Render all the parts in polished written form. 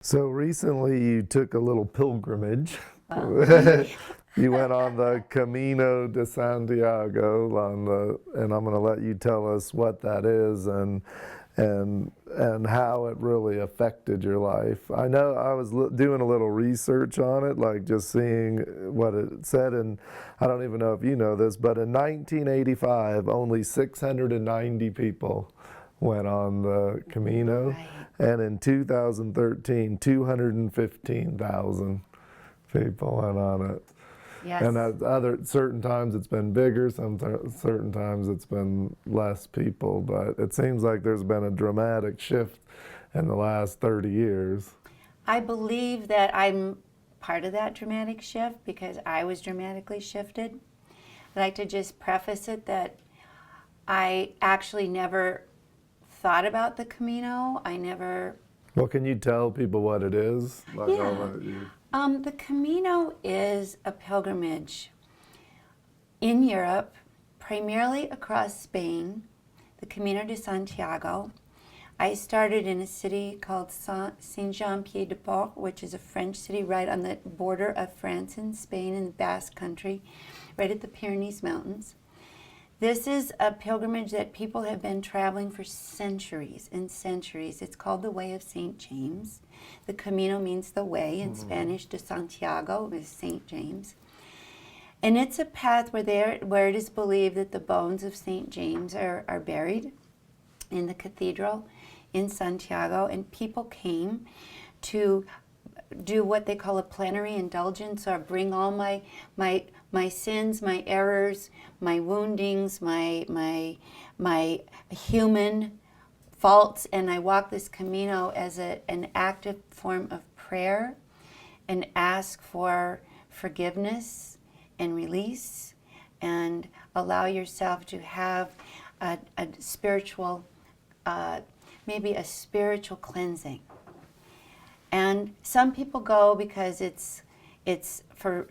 So recently you took a little pilgrimage. You went on the Camino de Santiago and I'm going to let you tell us what that is and how it really affected your life. I know I was doing a little research on it, like just seeing what it said, and I don't even know if you know this, but in 1985, only 690 people went on the Camino, Right. and in 2013, 215,000 people went on it. Yes. And at other certain times it's been bigger, certain times it's been less people, but it seems like there's been a dramatic shift in the last 30 years. I believe that I'm part of that dramatic shift because I was dramatically shifted. I'd like to just preface it that I actually never thought about the Camino. I never. Well, can you tell people what it is? Like, I'll Yeah. let you. The Camino is a pilgrimage in Europe, primarily across Spain, the Camino de Santiago. I started in a city called Saint-Jean-Pied-de-Port, which is a French city right on the border of France and Spain in the Basque Country, right at the Pyrenees Mountains. This is a pilgrimage that people have been traveling for centuries and centuries. It's called the Way of St. James. The Camino means the way in Spanish. De Santiago is St. James. And it's a path where it is believed that the bones of St. James are buried in the cathedral in Santiago, and people came to do what they call a plenary indulgence, or bring all my sins, my errors, my woundings, my human faults, and I walk this Camino as an active form of prayer and ask for forgiveness and release, and allow yourself to have a spiritual, maybe a spiritual cleansing. And some people go because it's for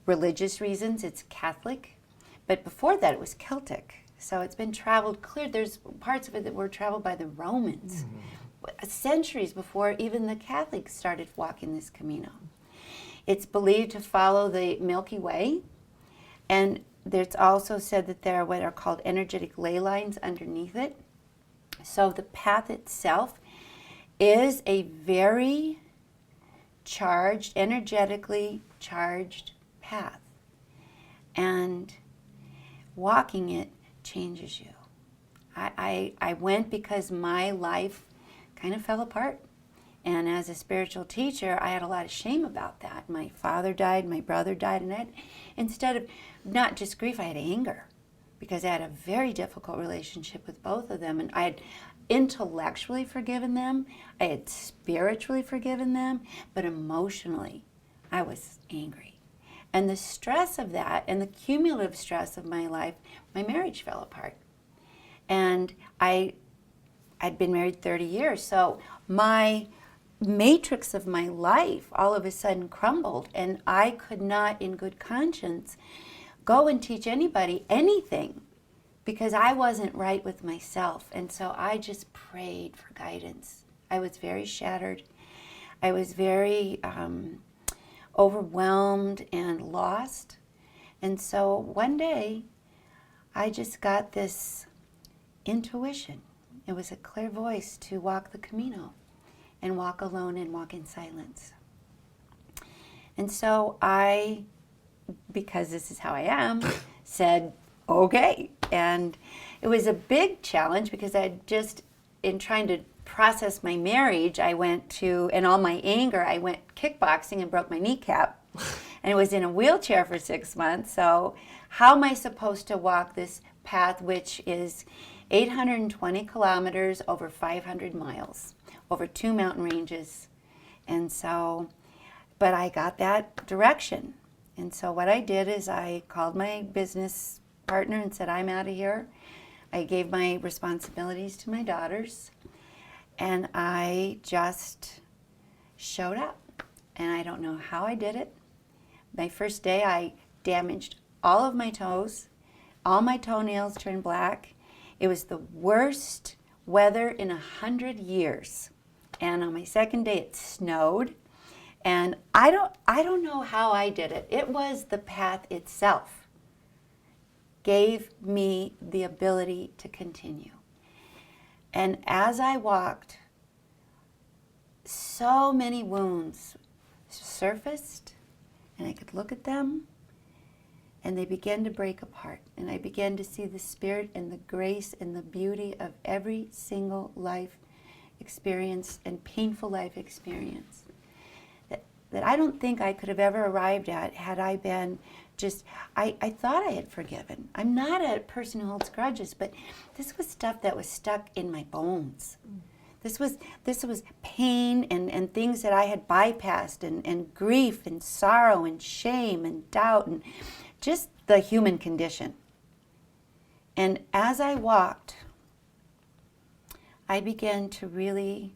religious reasons. It's Catholic, but before that it was Celtic. So it's been traveled clear. There's parts of it that were traveled by the Romans, centuries before even the Catholics started walking this Camino. It's believed to follow the Milky Way, and there's also said that there are what are called energetic ley lines underneath it. So the path itself is a very charged, energetically charged path. And walking it changes you. I went because my life kind of fell apart. And as a spiritual teacher, I had a lot of shame about that. My father died, my brother died, and instead of not just grief, I had anger, because I had a very difficult relationship with both of them. And I had intellectually forgiven them, I had spiritually forgiven them, but emotionally, I was angry. And the stress of that, and the cumulative stress of my life, my marriage fell apart. And I'd been married 30 years, so my matrix of my life all of a sudden crumbled, and I could not, in good conscience, go and teach anybody anything because I wasn't right with myself. And so I just prayed for guidance. I was very shattered. I was very overwhelmed and lost. And so one day, I just got this intuition. It was a clear voice to walk the Camino and walk alone and walk in silence. And so I, because this is how I am, said, okay. And it was a big challenge because I just, in trying to process my marriage, I went to, and all my anger, I went kickboxing and broke my kneecap. And it was in a wheelchair for 6 months. So how am I supposed to walk this path, which is 820 kilometers over 500 miles, over 2 mountain ranges? And so, but I got that direction. And so what I did is I called my business partner and said, I'm out of here. I gave my responsibilities to my daughters, and I just showed up. And I don't know how I did it. My first day, I damaged all of my toes. All my toenails turned black. It was the worst weather in 100 years. And on my second day, it snowed. And I don't know how I did it. It was the path itself gave me the ability to continue. And as I walked, so many wounds surfaced, and I could look at them, and they began to break apart. And I began to see the spirit and the grace and the beauty of every single life experience and painful life experience that I don't think I could have ever arrived at had I been just, I thought I had forgiven. I'm not a person who holds grudges, but this was stuff that was stuck in my bones. This was pain and things that I had bypassed, and grief and sorrow and shame and doubt and just the human condition. And as I walked, I began to really,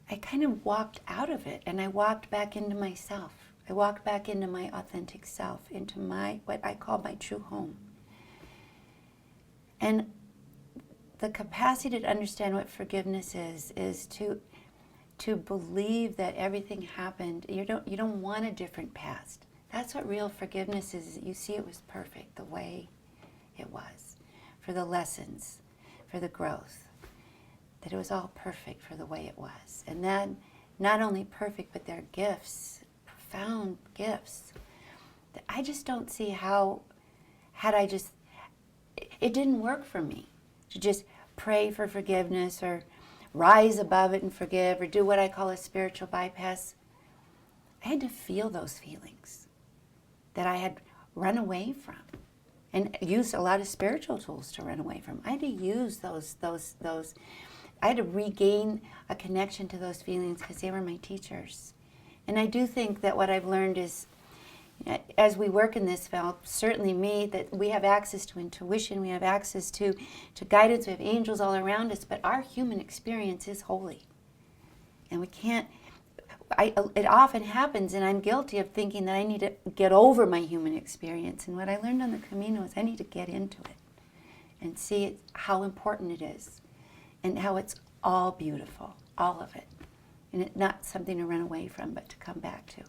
I kind of walked out of it, and I walked back into myself. I walked back into my authentic self, into my, what I call my true home. And the capacity to understand what forgiveness is to believe that everything happened. You don't want a different past. That's what real forgiveness is. You see it was perfect the way it was, for the lessons, for the growth. That it was all perfect for the way it was. And then, not only perfect, but they're gifts, profound gifts. That I just don't see how, it didn't work for me to just pray for forgiveness or rise above it and forgive or do what I call a spiritual bypass. I had to feel those feelings that I had run away from and use a lot of spiritual tools to run away from. I had to use those I had to regain a connection to those feelings because they were my teachers. And I do think that what I've learned is, as we work in this field, certainly me, that we have access to intuition, we have access to guidance, we have angels all around us, but our human experience is holy. And we can't, it often happens, and I'm guilty of thinking that I need to get over my human experience. And what I learned on the Camino is I need to get into it and see how important it is. And how it's all beautiful, all of it. And it's not something to run away from, but to come back to.